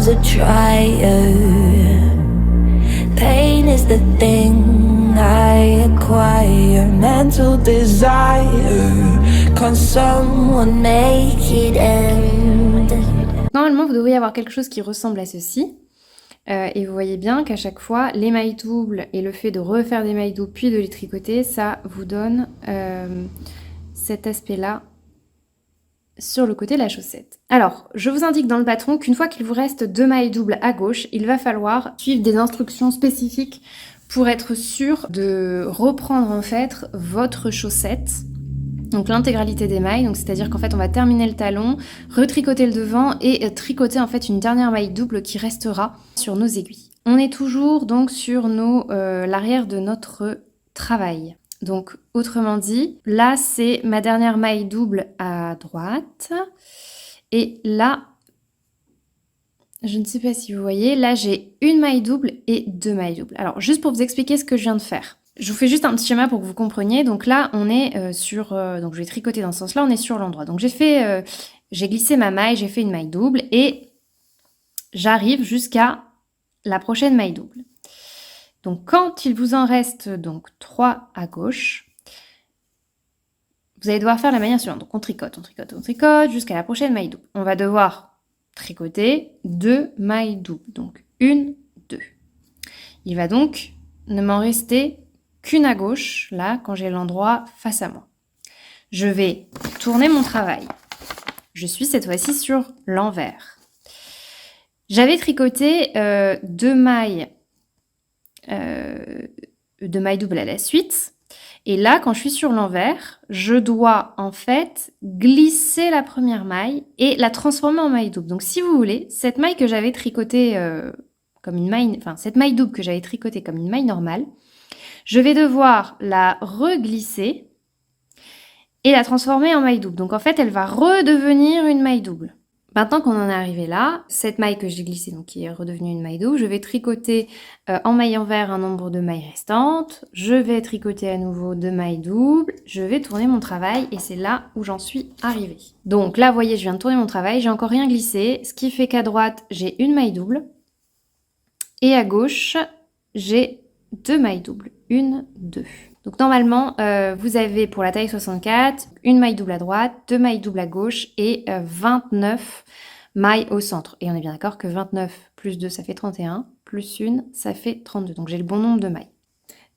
love's a trier. Pain is the thing I acquire. Mental desire. Can someone make it end? Normalement, vous devriez avoir quelque chose qui ressemble à ceci. Et vous voyez bien qu'à chaque fois, les mailles doubles et le fait de refaire des mailles doubles puis de les tricoter, ça vous donne cet aspect-là sur le côté de la chaussette. Alors, je vous indique dans le patron qu'une fois qu'il vous reste 2 mailles doubles à gauche, il va falloir suivre des instructions spécifiques pour être sûr de reprendre en fait votre chaussette. Donc l'intégralité des mailles, donc c'est-à-dire qu'en fait on va terminer le talon, retricoter le devant et tricoter en fait une dernière maille double qui restera sur nos aiguilles. On est toujours donc sur l'arrière de notre travail. Donc autrement dit, là c'est ma dernière maille double à droite et là, je ne sais pas si vous voyez, là j'ai une maille double et 2 mailles doubles. Alors juste pour vous expliquer ce que je viens de faire. Je vous fais juste un petit schéma pour que vous compreniez. Donc là, on est donc je vais tricoter dans ce sens-là, on est sur l'endroit. Donc j'ai glissé ma maille, j'ai fait une maille double et j'arrive jusqu'à la prochaine maille double. Donc quand il vous en reste donc 3 à gauche, vous allez devoir faire la manière suivante. Donc on tricote jusqu'à la prochaine maille double. On va devoir tricoter 2 mailles doubles. Donc 1, 2. Il va donc ne m'en rester qu'une à gauche, là, quand j'ai l'endroit face à moi. Je vais tourner mon travail. Je suis cette fois-ci sur l'envers. J'avais tricoté 2 mailles doubles à la suite. Et là, quand je suis sur l'envers, je dois en fait glisser la première maille et la transformer en maille double. Donc si vous voulez, cette maille que j'avais tricotée comme une maille, enfin cette maille double que j'avais tricotée comme une maille normale, je vais devoir la reglisser et la transformer en maille double. Donc en fait, elle va redevenir une maille double. Maintenant qu'on en est arrivé là, cette maille que j'ai glissée, donc qui est redevenue une maille double, je vais tricoter en maille envers un nombre de mailles restantes. Je vais tricoter à nouveau 2 mailles doubles. Je vais tourner mon travail et c'est là où j'en suis arrivée. Donc là, vous voyez, je viens de tourner mon travail, j'ai encore rien glissé, ce qui fait qu'à droite, j'ai une maille double et à gauche, j'ai 2 mailles doubles. 1, 2. Donc normalement, vous avez pour la taille 64, une maille double à droite, 2 mailles doubles à gauche et 29 mailles au centre. Et on est bien d'accord que 29 plus 2, ça fait 31, plus 1, ça fait 32. Donc j'ai le bon nombre de mailles.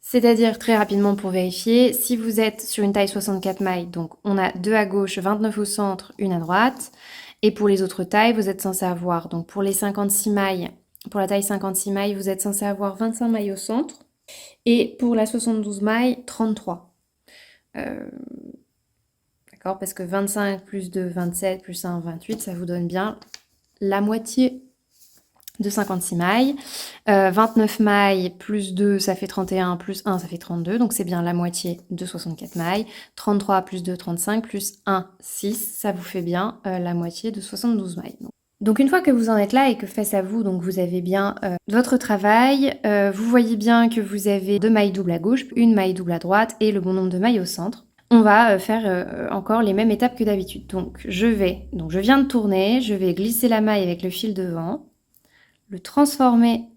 C'est-à-dire, très rapidement pour vérifier, si vous êtes sur une taille 64 mailles, donc on a 2 à gauche, 29 au centre, 1 à droite. Et pour les autres tailles, vous êtes censé avoir, donc pour les 56 mailles, pour la taille 56 mailles, vous êtes censé avoir 25 mailles au centre. Et pour la 72 mailles, 33. D'accord, parce que 25 plus 2, 27, plus 1, 28, ça vous donne bien la moitié de 56 mailles. 29 mailles plus 2, ça fait 31, plus 1, ça fait 32. Donc c'est bien la moitié de 64 mailles. 33 plus 2, 35, plus 1, 6. Ça vous fait bien la moitié de 72 mailles. Donc une fois que vous en êtes là et que face à vous, donc vous avez bien votre travail, vous voyez bien que vous avez 2 mailles doubles à gauche, une maille double à droite et le bon nombre de mailles au centre. On va faire encore les mêmes étapes que d'habitude. Donc je viens de tourner, je vais glisser la maille avec le fil devant, le transformer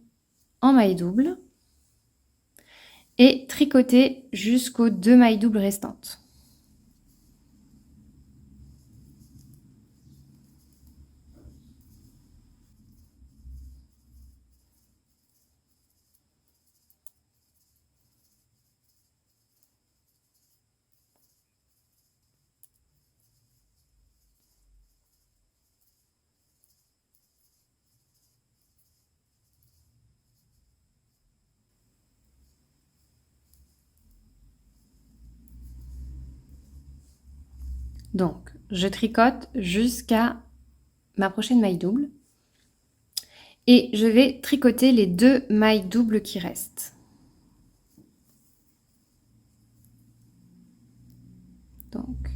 en maille double et tricoter jusqu'aux 2 mailles doubles restantes. Donc, je tricote jusqu'à ma prochaine maille double. Et je vais tricoter les 2 mailles doubles qui restent. Donc,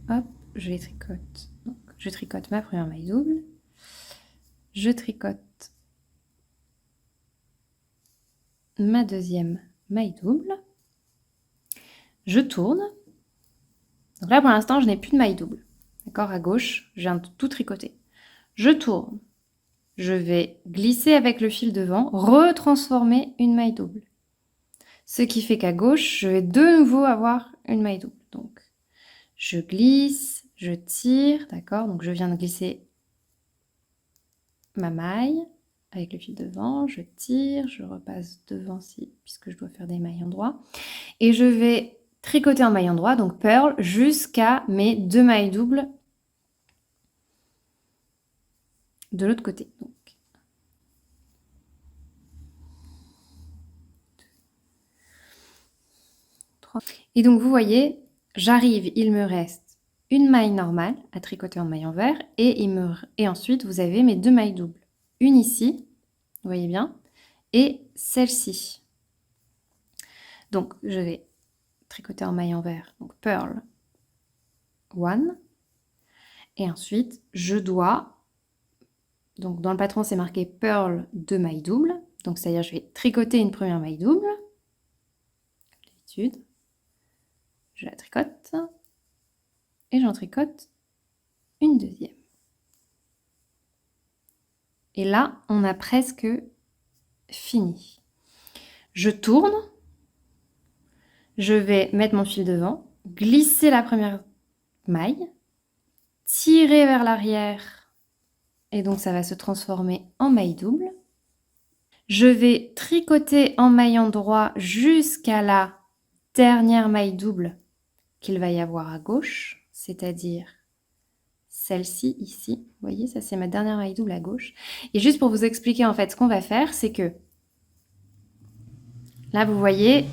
hop, je les tricote. Donc, je tricote ma première maille double. Je tricote ma deuxième maille double. Je tourne. Donc là, pour l'instant, je n'ai plus de maille double. D'accord, à gauche, je viens de tout tricoter. Je tourne. je vais glisser avec le fil devant, retransformer une maille double. Ce qui fait qu'à gauche, je vais de nouveau avoir une maille double. Donc, je glisse, je tire, d'accord? Donc, je viens de glisser ma maille avec le fil devant, je tire, je repasse devant puisque je dois faire des mailles endroit. Et je vais tricoter en maille endroit, donc purl, jusqu'à mes 2 mailles doubles de l'autre côté. Donc, et donc vous voyez, j'arrive, il me reste une maille normale à tricoter en maille envers et ensuite vous avez mes 2 mailles doubles. Une ici, vous voyez bien, et celle-ci. Donc je vais tricoter en maille envers, donc purl 1, et ensuite je dois, donc dans le patron c'est marqué purl 2 mailles doubles, donc c'est-à-dire je vais tricoter une première maille double, comme d'habitude. Je la tricote et j'en tricote une deuxième. Et là, on a presque fini. Je tourne, je vais mettre mon fil devant, glisser la première maille, tirer vers l'arrière et donc ça va se transformer en maille double. Je vais tricoter en maille endroit jusqu'à la dernière maille double qu'il va y avoir à gauche, c'est-à-dire celle-ci ici. Vous voyez, ça c'est ma dernière maille double à gauche. Et juste pour vous expliquer en fait ce qu'on va faire, c'est que là vous voyez,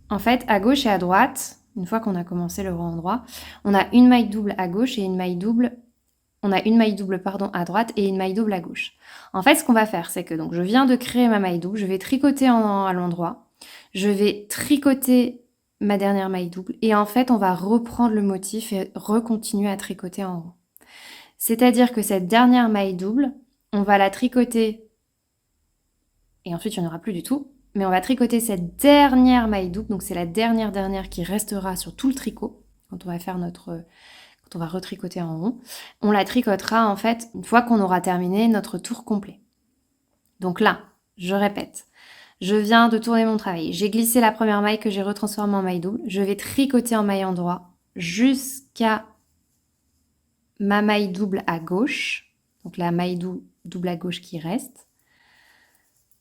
en fait à gauche et à droite, une fois qu'on a commencé le rang endroit, on a une maille double à gauche et une maille double, à droite et une maille double à gauche. En fait, ce qu'on va faire, c'est que donc je viens de créer ma maille double, je vais tricoter à l'endroit, je vais tricoter ma dernière maille double et en fait on va reprendre le motif et recontinuer à tricoter en haut. C'est-à-dire que cette dernière maille double, on va la tricoter et ensuite il n'y en aura plus du tout, mais on va tricoter cette dernière maille double, donc c'est la dernière qui restera sur tout le tricot quand on va faire quand on va retricoter en haut. On la tricotera en fait une fois qu'on aura terminé notre tour complet. Donc là, je répète, je viens de tourner mon travail. J'ai glissé la première maille que j'ai retransformée en maille double. Je vais tricoter en maille endroit jusqu'à ma maille double à gauche. Donc la maille double à gauche qui reste.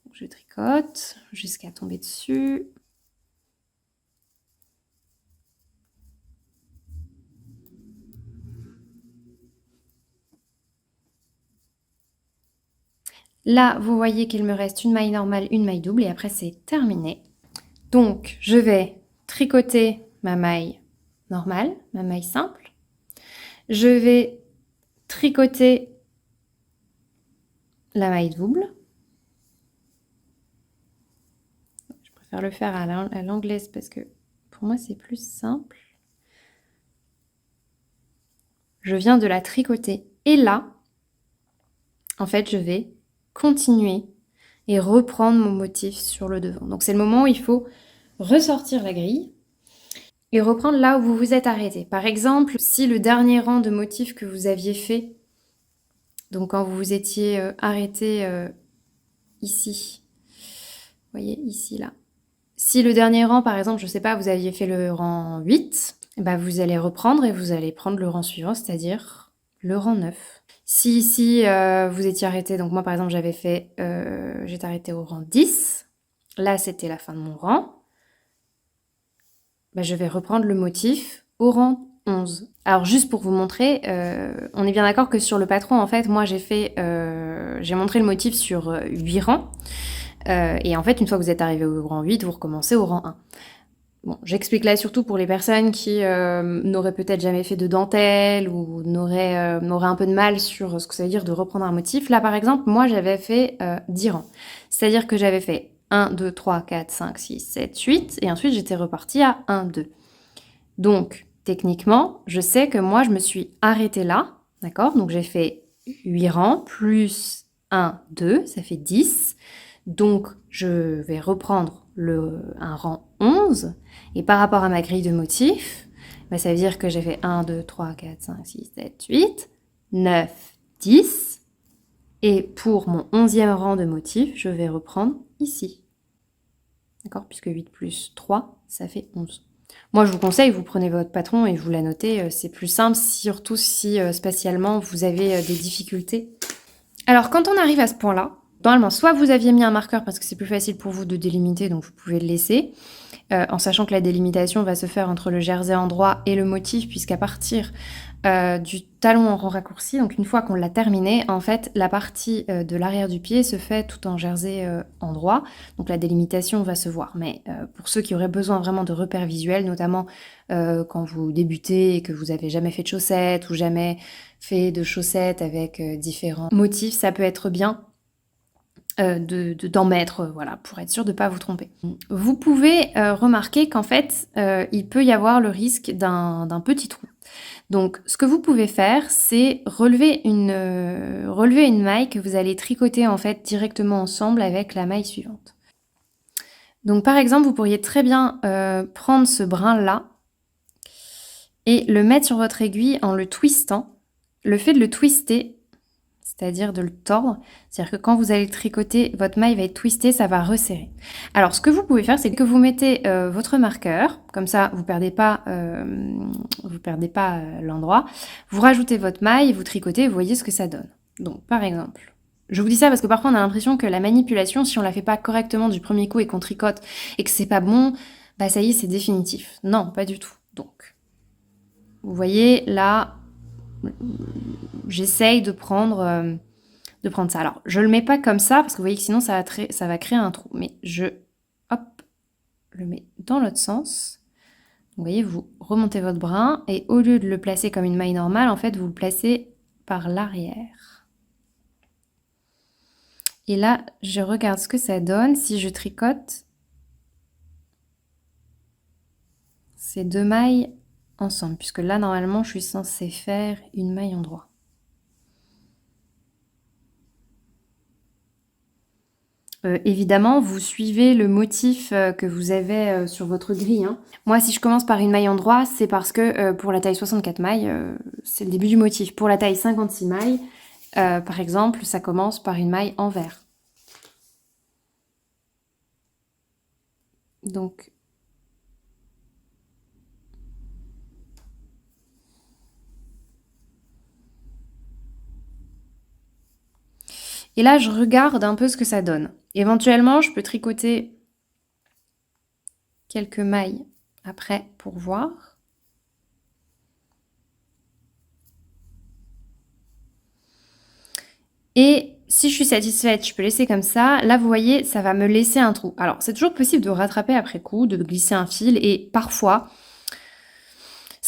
Donc, je tricote jusqu'à tomber dessus. Là, vous voyez qu'il me reste une maille normale, une maille double et après c'est terminé. Donc, je vais tricoter ma maille normale, ma maille simple. Je vais tricoter la maille double. Je préfère le faire à l'anglaise parce que pour moi c'est plus simple. Je viens de la tricoter et là, en fait, je vais continuer et reprendre mon motif sur le devant. Donc c'est le moment où il faut ressortir la grille et reprendre là où vous vous êtes arrêté. Par exemple, si le dernier rang de motifs que vous aviez fait, donc quand vous vous étiez arrêté ici, vous voyez ici là, si le dernier rang par exemple, je sais pas, vous aviez fait le rang 8, bah vous allez reprendre et vous allez prendre le rang suivant, c'est-à-dire le rang 9. Si ici vous étiez arrêté, donc moi par exemple j'étais arrêtée au rang 10, là c'était la fin de mon rang, bah, je vais reprendre le motif au rang 11. Alors juste pour vous montrer, on est bien d'accord que sur le patron en fait moi j'ai montré le motif sur 8 rangs et en fait une fois que vous êtes arrivé au rang 8, vous recommencez au rang 1. Bon, j'explique là surtout pour les personnes qui n'auraient peut-être jamais fait de dentelle ou n'auraient un peu de mal sur ce que ça veut dire de reprendre un motif. Là, par exemple, moi, j'avais fait 10 rangs. C'est-à-dire que j'avais fait 1, 2, 3, 4, 5, 6, 7, 8, et ensuite j'étais repartie à 1, 2. Donc, techniquement, je sais que moi, je me suis arrêtée là, d'accord? Donc, j'ai fait 8 rangs plus 1, 2, ça fait 10. Donc, je vais reprendre un rang 11. Et par rapport à ma grille de motifs, bah, ça veut dire que j'ai fait 1, 2, 3, 4, 5, 6, 7, 8, 9, 10. Et pour mon 11e rang de motif, je vais reprendre ici. D'accord? Puisque 8 plus 3, ça fait 11. Moi, je vous conseille, vous prenez votre patron et vous la notez. C'est plus simple, surtout si spatialement, vous avez des difficultés. Alors, quand on arrive à ce point-là, normalement, soit vous aviez mis un marqueur parce que c'est plus facile pour vous de délimiter, donc vous pouvez le laisser, en sachant que la délimitation va se faire entre le jersey endroit et le motif, puisqu'à partir du talon en rang raccourci, donc une fois qu'on l'a terminé, en fait, la partie de l'arrière du pied se fait tout en jersey endroit, donc la délimitation va se voir. Mais pour ceux qui auraient besoin vraiment de repères visuels, notamment quand vous débutez et que vous avez jamais fait de chaussettes ou jamais fait de chaussettes avec différents motifs, ça peut être bien d'en mettre, voilà, pour être sûr de ne pas vous tromper. Vous pouvez remarquer qu'en fait, il peut y avoir le risque d'un petit trou. Donc, ce que vous pouvez faire, c'est relever une maille que vous allez tricoter en fait directement ensemble avec la maille suivante. Donc, par exemple, vous pourriez très bien prendre ce brin-là et le mettre sur votre aiguille en le twistant. Le fait de le twister, c'est-à-dire de le tordre, c'est-à-dire que quand vous allez le tricoter, votre maille va être twistée, ça va resserrer. Alors, ce que vous pouvez faire, c'est que vous mettez votre marqueur, comme ça, vous perdez pas l'endroit. Vous rajoutez votre maille, vous tricotez, vous voyez ce que ça donne. Donc, par exemple, je vous dis ça parce que parfois on a l'impression que la manipulation, si on la fait pas correctement du premier coup et qu'on tricote et que c'est pas bon, bah ça y est, c'est définitif. Non, pas du tout. Donc, vous voyez là, j'essaye de prendre ça. Alors, je le mets pas comme ça, parce que vous voyez que sinon ça va créer un trou. Mais je, hop, le mets dans l'autre sens. Vous voyez, vous remontez votre brin, et au lieu de le placer comme une maille normale, en fait, vous le placez par l'arrière. Et là, je regarde ce que ça donne si je tricote ces deux mailles ensemble, puisque là, normalement, je suis censée faire une maille endroit. Évidemment, vous suivez le motif que vous avez sur votre grille. Hein. Moi, si je commence par une maille endroit, c'est parce que pour la taille 64 mailles, c'est le début du motif. Pour la taille 56 mailles, par exemple, ça commence par une maille envers. Donc, et là, je regarde un peu ce que ça donne. Éventuellement, je peux tricoter quelques mailles après pour voir. Et si je suis satisfaite, je peux laisser comme ça. Là, vous voyez, ça va me laisser un trou. Alors, c'est toujours possible de rattraper après coup, de glisser un fil. Et parfois,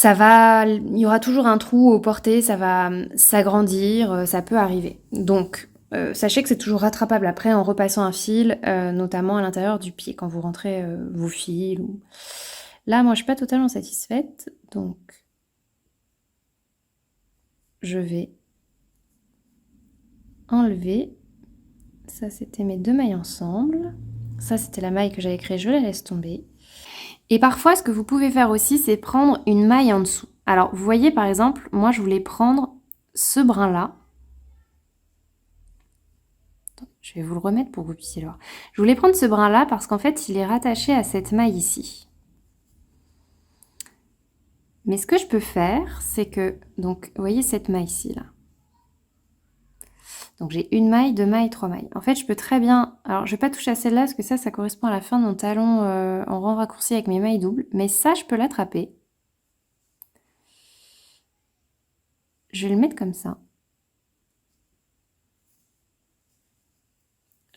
il y aura toujours un trou au porté, ça va s'agrandir, ça peut arriver. Donc, sachez que c'est toujours rattrapable après en repassant un fil, notamment à l'intérieur du pied, quand vous rentrez vos fils. Là, moi, je suis pas totalement satisfaite, donc je vais enlever. Ça, c'était mes deux mailles ensemble. Ça, c'était la maille que j'avais créée, je la laisse tomber. Et parfois, ce que vous pouvez faire aussi, c'est prendre une maille en dessous. Alors, vous voyez, par exemple, moi, je voulais prendre ce brin-là. Je vais vous le remettre pour que vous puissiez le voir. Je voulais prendre ce brin-là parce qu'en fait, il est rattaché à cette maille ici. Mais ce que je peux faire, c'est que, donc, vous voyez cette maille-ci, là. Donc, j'ai une maille, deux mailles, trois mailles. En fait, je peux très bien... Alors, je ne vais pas toucher à celle-là parce que ça correspond à la fin de mon talon en rang raccourci avec mes mailles doubles. Mais ça, je peux l'attraper. Je vais le mettre comme ça.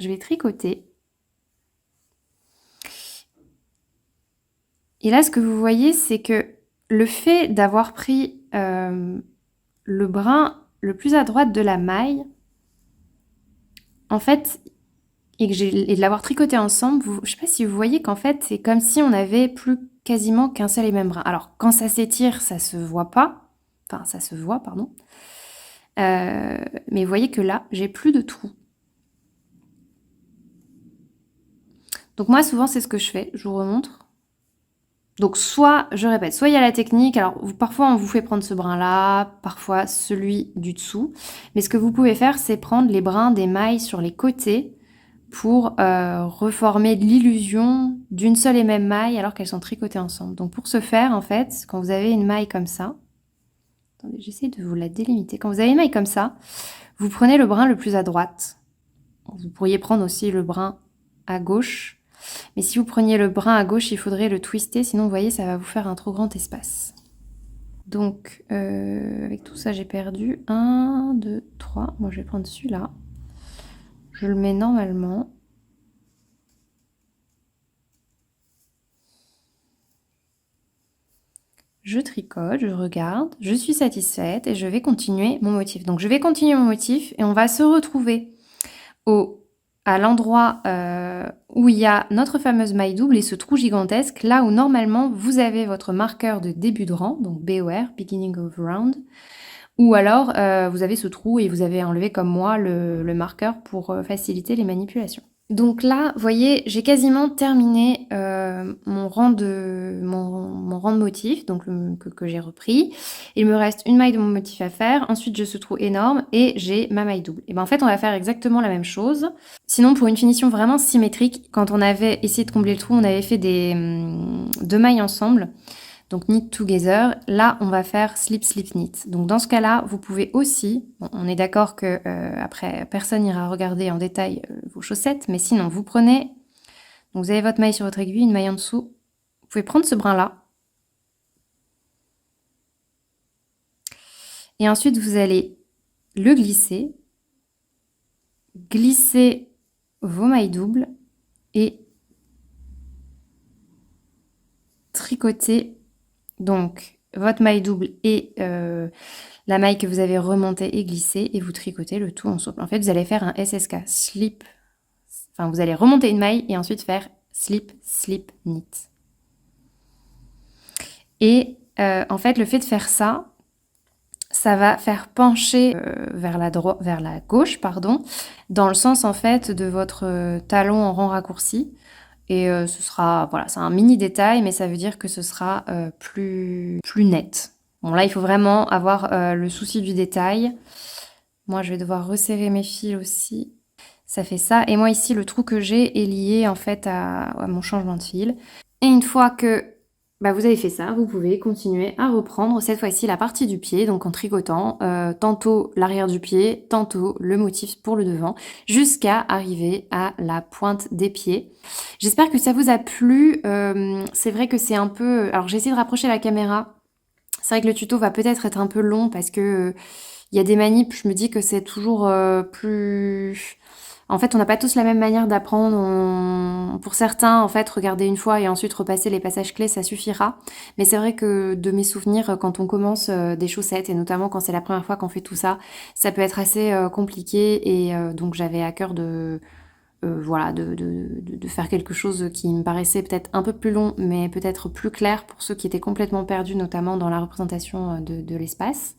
Je vais tricoter. Et là, ce que vous voyez, c'est que le fait d'avoir pris le brin le plus à droite de la maille, en fait, et de l'avoir tricoté ensemble, je ne sais pas si vous voyez qu'en fait, c'est comme si on avait plus quasiment qu'un seul et même brin. Alors, quand ça s'étire, ça se voit pas. Enfin, ça se voit, pardon. Mais vous voyez que là, j'ai plus de trous. Donc moi, souvent, c'est ce que je fais. Je vous remontre. Donc soit, je répète, soit il y a la technique, alors parfois on vous fait prendre ce brin-là, parfois celui du dessous, mais ce que vous pouvez faire, c'est prendre les brins des mailles sur les côtés pour reformer l'illusion d'une seule et même maille alors qu'elles sont tricotées ensemble. Donc pour ce faire, en fait, quand vous avez une maille comme ça, attendez, j'essaie de vous la délimiter. Quand vous avez une maille comme ça, vous prenez le brin le plus à droite. Vous pourriez prendre aussi le brin à gauche. Mais si vous preniez le brin à gauche, il faudrait le twister, sinon vous voyez, ça va vous faire un trop grand espace. Donc, avec tout ça, j'ai perdu 1, 2, 3. Moi, je vais prendre celui-là. Je le mets normalement. Je tricote, je regarde, je suis satisfaite et je vais continuer mon motif. Donc, je vais continuer mon motif et on va se retrouver à l'endroit où il y a notre fameuse maille double et ce trou gigantesque, là où normalement vous avez votre marqueur de début de rang, donc BOR, Beginning of Round, ou alors vous avez ce trou et vous avez enlevé comme moi le marqueur pour faciliter les manipulations. Donc là, vous voyez, j'ai quasiment terminé mon rang de motif, donc que j'ai repris. Il me reste une maille de mon motif à faire. Ensuite, j'ai ce trou énorme et j'ai ma maille double. Et ben en fait, on va faire exactement la même chose. Sinon, pour une finition vraiment symétrique, quand on avait essayé de combler le trou, on avait fait deux mailles ensemble. Donc knit together, là on va faire slip slip knit. Donc dans ce cas-là, vous pouvez aussi, bon, on est d'accord que après personne n'ira regarder en détail vos chaussettes, mais sinon vous prenez, donc vous avez votre maille sur votre aiguille, une maille en dessous, vous pouvez prendre ce brin-là, et ensuite vous allez le glisser vos mailles doubles et tricoter donc votre maille double et la maille que vous avez remontée et glissée et vous tricotez le tout ensemble. En fait, vous allez faire un SSK, slip, enfin vous allez remonter une maille et ensuite faire slip, slip, knit. Et en fait, le fait de faire ça, ça va faire pencher vers la gauche, pardon, dans le sens en fait de votre talon en rang raccourci. Et ce sera, voilà, c'est un mini détail, mais ça veut dire que ce sera plus net. Bon, là, il faut vraiment avoir le souci du détail. Moi, je vais devoir resserrer mes fils aussi. Ça fait ça. Et moi, ici, le trou que j'ai est lié, en fait, à mon changement de fil. Et une fois que vous avez fait ça, vous pouvez continuer à reprendre cette fois-ci la partie du pied, donc en tricotant tantôt l'arrière du pied, tantôt le motif pour le devant, jusqu'à arriver à la pointe des pieds. J'espère que ça vous a plu. C'est vrai que c'est un peu... Alors j'ai essayé de rapprocher la caméra. C'est vrai que le tuto va peut-être être un peu long parce que il y a des manips, je me dis que c'est toujours plus... En fait, on n'a pas tous la même manière d'apprendre. Pour certains, en fait, regarder une fois et ensuite repasser les passages clés, ça suffira. Mais c'est vrai que de mes souvenirs, quand on commence des chaussettes, et notamment quand c'est la première fois qu'on fait tout ça, ça peut être assez compliqué. Et donc, j'avais à cœur de faire quelque chose qui me paraissait peut-être un peu plus long, mais peut-être plus clair pour ceux qui étaient complètement perdus, notamment dans la représentation de l'espace.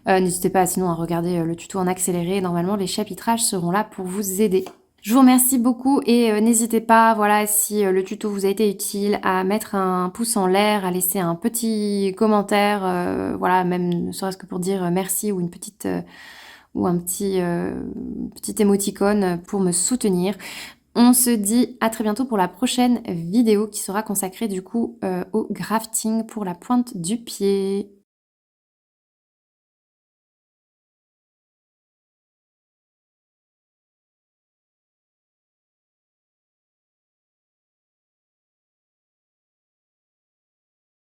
N'hésitez pas sinon à regarder le tuto en accéléré. Normalement, les chapitrages seront là pour vous aider. Je vous remercie beaucoup et n'hésitez pas, voilà, si le tuto vous a été utile, à mettre un pouce en l'air, à laisser un petit commentaire, voilà, même ne serait-ce que pour dire merci ou une petite ou un petit émoticône pour me soutenir. On se dit à très bientôt pour la prochaine vidéo qui sera consacrée du coup au grafting pour la pointe du pied.